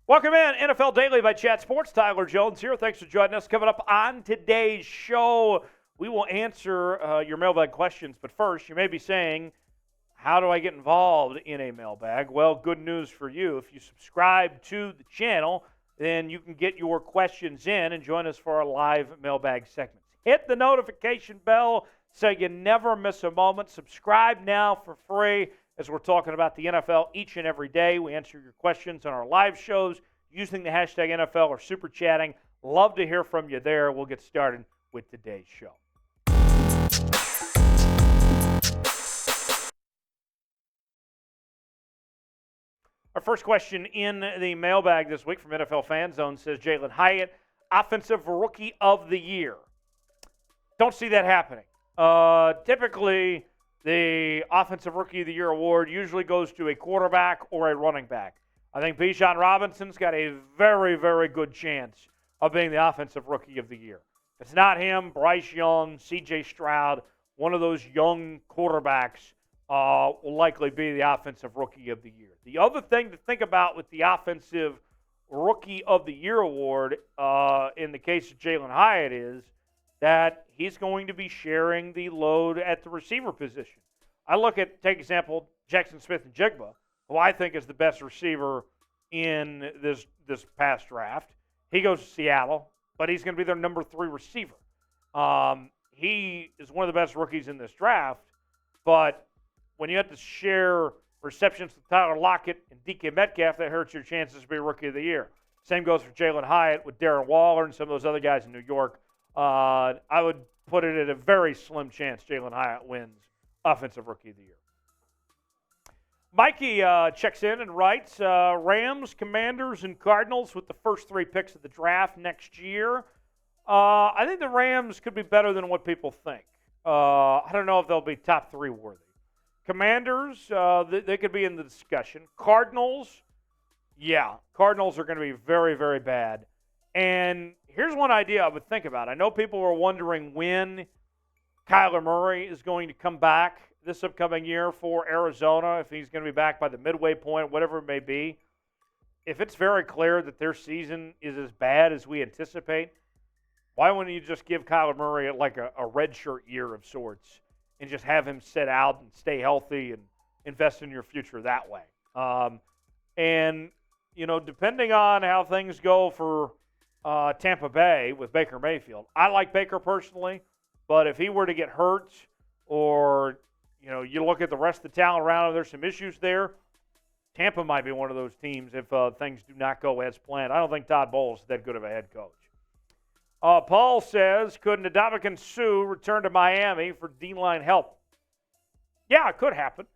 Welcome in, NFL Daily by Chat Sports. Tyler Jones here. Thanks for joining us. Coming up on today's show, we will answer your mailbag questions. But first, you may be saying, how do I get involved in a mailbag? Well, good news for you. If you subscribe to the channel, then you can get your questions in and join us for our live mailbag segments. Hit the notification bell so you never miss a moment. Subscribe now for free. As we're talking about the NFL each and every day, we answer your questions on our live shows using the hashtag NFL or super chatting. Love to hear from you there. We'll get started with today's show. Our first question in the mailbag this week from NFL Fan Zone says, Jalin Hyatt, Offensive Rookie of the Year. Don't see that happening. Typically, the Offensive Rookie of the Year award usually goes to a quarterback or a running back. I think Bijan Robinson's got a very, very good chance of being the Offensive Rookie of the Year. If it's not him, Bryce Young, C.J. Stroud, one of those young quarterbacks will likely be the Offensive Rookie of the Year. The other thing to think about with the Offensive Rookie of the Year award in the case of Jalin Hyatt is that he's going to be sharing the load at the receiver position. Take example, Jackson Smith-Njigba, who I think is the best receiver in this past draft. He goes to Seattle, but he's going to be their number 3 receiver. He is one of the best rookies in this draft, but when you have to share receptions with Tyler Lockett and DK Metcalf, that hurts your chances to be Rookie of the Year. Same goes for Jalin Hyatt with Darren Waller and some of those other guys in New York. I would put it at a very slim chance Jalin Hyatt wins Offensive Rookie of the Year. Mikey checks in and writes, Rams, Commanders, and Cardinals with the first 3 picks of the draft next year. I think the Rams could be better than what people think. I don't know if they'll be top 3 worthy. Commanders, they could be in the discussion. Cardinals are going to be very, very bad. And here's one idea I would think about. I know people were wondering when Kyler Murray is going to come back this upcoming year for Arizona, if he's going to be back by the midway point, whatever it may be. If it's very clear that their season is as bad as we anticipate, why wouldn't you just give Kyler Murray like a redshirt year of sorts and just have him sit out and stay healthy and invest in your future that way? Depending on how things go for Tampa Bay with Baker Mayfield. I like Baker personally, but if he were to get hurt or, you look at the rest of the talent around him, there's some issues there, Tampa might be one of those teams if things do not go as planned. I don't think Todd Bowles is that good of a head coach. Paul says, could Ndamukong Suh return to Miami for D-line help? Yeah, it could happen.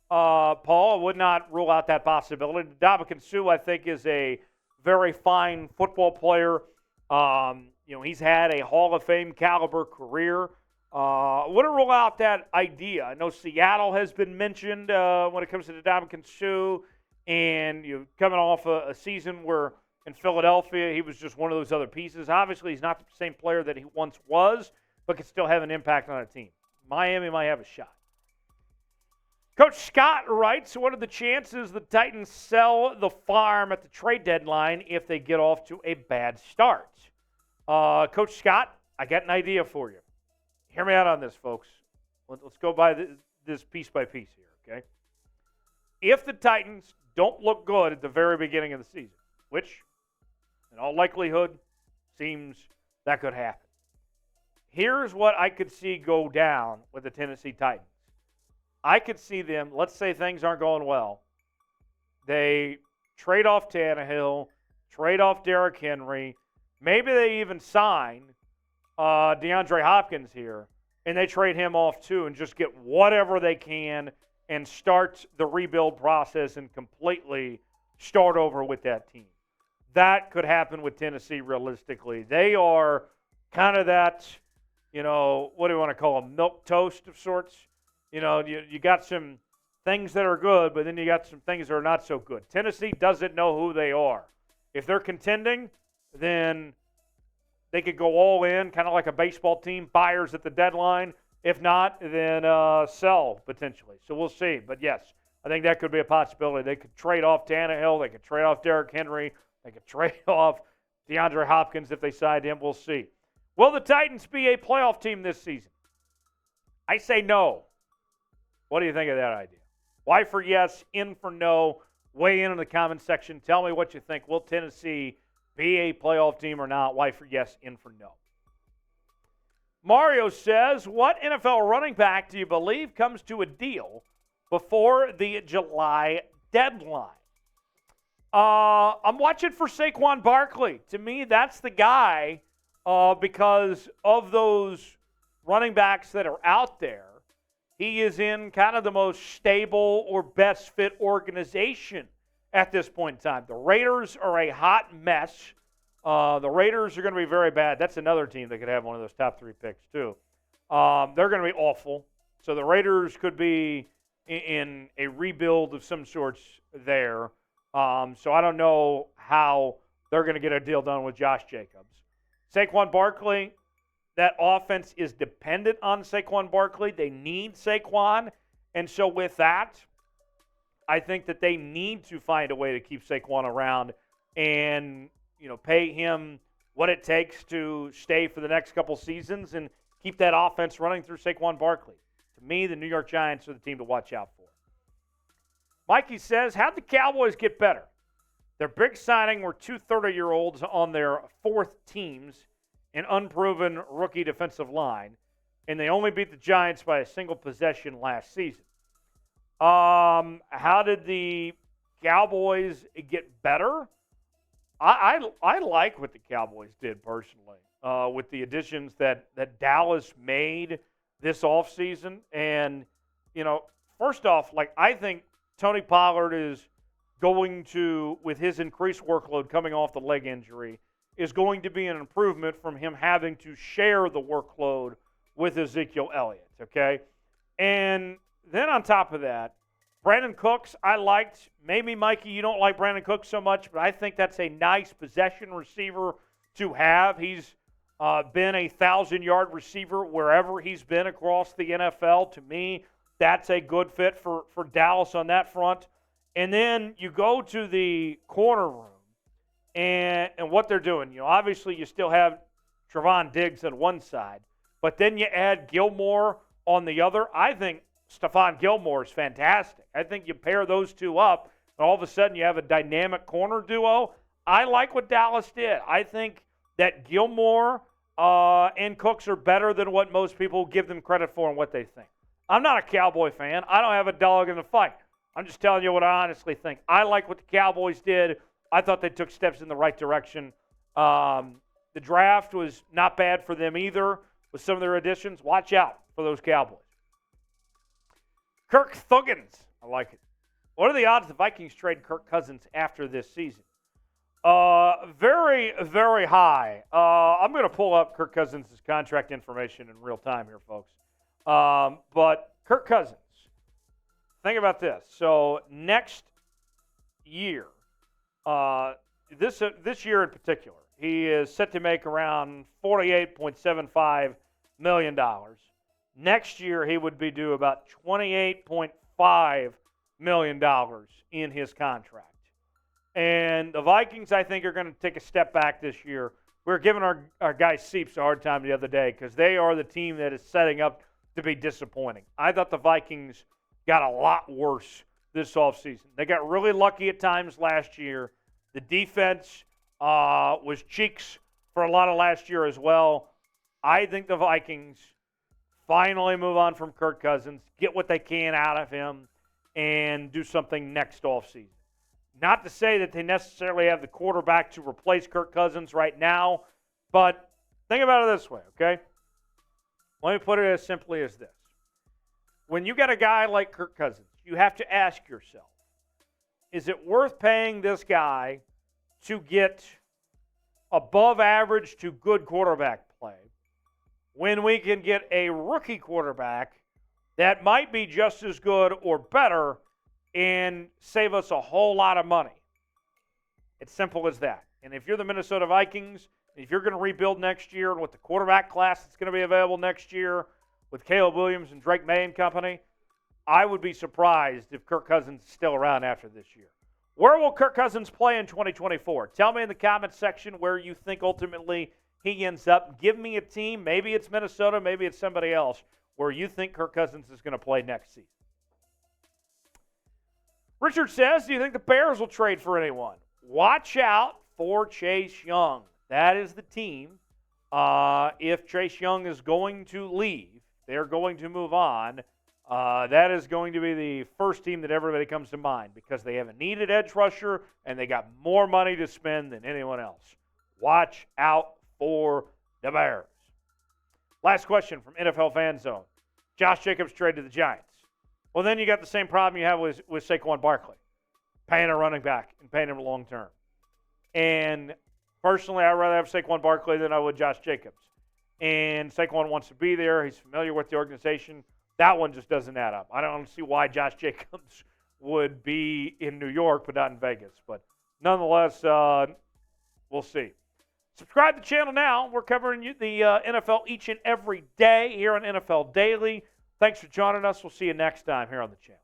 Paul, I would not rule out that possibility. Ndamukong Suh, I think, is a very fine football player. He's had a Hall of Fame caliber career. I wouldn't rule out that idea. I know Seattle has been mentioned when it comes to Ndamukong Suh, and coming off a season where in Philadelphia he was just one of those other pieces. Obviously, he's not the same player that he once was, but can still have an impact on a team. Miami might have a shot. Coach Scott writes, what are the chances the Titans sell the farm at the trade deadline if they get off to a bad start? Coach Scott, I got an idea for you. Hear me out on this, folks. Let's go by this piece by piece here, okay? If the Titans don't look good at the very beginning of the season, which in all likelihood seems that could happen, here's what I could see go down with the Tennessee Titans. I could see them, let's say things aren't going well. They trade off Tannehill, trade off Derrick Henry. Maybe they even sign DeAndre Hopkins here, and they trade him off too and just get whatever they can and start the rebuild process and completely start over with that team. That could happen with Tennessee realistically. They are kind of that, what do you want to call them, milquetoast of sorts. You got some things that are good, but then you got some things that are not so good. Tennessee doesn't know who they are. If they're contending, then they could go all in, kind of like a baseball team, buyers at the deadline. If not, then sell potentially. So we'll see. But yes, I think that could be a possibility. They could trade off Tannehill. They could trade off Derrick Henry. They could trade off DeAndre Hopkins if they side him. We'll see. Will the Titans be a playoff team this season? I say no. What do you think of that idea? Y for yes, in for no. Weigh in the comment section. Tell me what you think. Will Tennessee be a playoff team or not? Y for yes, in for no. Mario says, what NFL running back do you believe comes to a deal before the July deadline? I'm watching for Saquon Barkley. To me, that's the guy because of those running backs that are out there. He is in kind of the most stable or best fit organization at this point in time. The Raiders are a hot mess. The Raiders are going to be very bad. That's another team that could have one of those top 3 picks, too. They're going to be awful. So the Raiders could be in a rebuild of some sorts there. So I don't know how they're going to get a deal done with Josh Jacobs. Saquon Barkley, that offense is dependent on Saquon Barkley. They need Saquon. And so with that, I think that they need to find a way to keep Saquon around and, pay him what it takes to stay for the next couple seasons and keep that offense running through Saquon Barkley. To me, the New York Giants are the team to watch out for. Mikey says, how'd the Cowboys get better? Their big signing were 2 30-year-olds on their 4th teams, an unproven rookie defensive line, and they only beat the Giants by a single possession last season. How did the Cowboys get better? I like what the Cowboys did personally with the additions that Dallas made this offseason. And, first off, I think Tony Pollard is going to, with his increased workload coming off the leg injury, is going to be an improvement from him having to share the workload with Ezekiel Elliott, okay? And then on top of that, Brandon Cooks, I liked. Maybe, Mikey, you don't like Brandon Cooks so much, but I think that's a nice possession receiver to have. He's been a 1,000-yard receiver wherever he's been across the NFL. To me, that's a good fit for Dallas on that front. And then you go to the corner room and what they're doing. Obviously you still have Trevon Diggs on one side, but then you add Gilmore on the other. I think Stephon Gilmore is fantastic. I think you pair those two up, and all of a sudden you have a dynamic corner duo. I like what Dallas did. I think that Gilmore and Cooks are better than what most people give them credit for and what they think. I'm not a Cowboy fan. I don't have a dog in the fight. I'm just telling you what I honestly think. I like what the Cowboys did. I thought they took steps in the right direction. The draft was not bad for them either with some of their additions. Watch out for those Cowboys. Kirk Cousins. I like it. What are the odds the Vikings trade Kirk Cousins after this season? Very, very high. I'm going to pull up Kirk Cousins' contract information in real time here, folks. But Kirk Cousins, think about this. So next year, this year in particular, he is set to make around $48.75 million. Next year, he would be due about $28.5 million in his contract. And the Vikings, I think, are going to take a step back this year. We were giving our guy Seeps a hard time the other day because they are the team that is setting up to be disappointing. I thought the Vikings got a lot worse this offseason. They got really lucky at times last year. The defense was cheeks for a lot of last year as well. I think the Vikings finally move on from Kirk Cousins, get what they can out of him, and do something next offseason. Not to say that they necessarily have the quarterback to replace Kirk Cousins right now, but think about it this way, okay? Let me put it as simply as this. When you got a guy like Kirk Cousins, you have to ask yourself, is it worth paying this guy to get above average to good quarterback play when we can get a rookie quarterback that might be just as good or better and save us a whole lot of money? It's simple as that. And if you're the Minnesota Vikings, if you're going to rebuild next year and with the quarterback class that's going to be available next year with Caleb Williams and Drake May and company, I would be surprised if Kirk Cousins is still around after this year. Where will Kirk Cousins play in 2024? Tell me in the comments section where you think ultimately he ends up. Give me a team. Maybe it's Minnesota. Maybe it's somebody else where you think Kirk Cousins is going to play next season. Richard says, do you think the Bears will trade for anyone? Watch out for Chase Young. That is the team. If Chase Young is going to leave, they're going to move on. That is going to be the first team that everybody comes to mind because they have a needed edge rusher and they got more money to spend than anyone else. Watch out for the Bears. Last question from NFL Fan Zone. Josh Jacobs traded to the Giants. Well, then you got the same problem you have with Saquon Barkley, paying a running back and paying him long term. And personally, I'd rather have Saquon Barkley than I would Josh Jacobs. And Saquon wants to be there. He's familiar with the organization. That one just doesn't add up. I don't see why Josh Jacobs would be in New York but not in Vegas. But nonetheless, we'll see. Subscribe to the channel now. We're covering the NFL each and every day here on NFL Daily. Thanks for joining us. We'll see you next time here on the channel.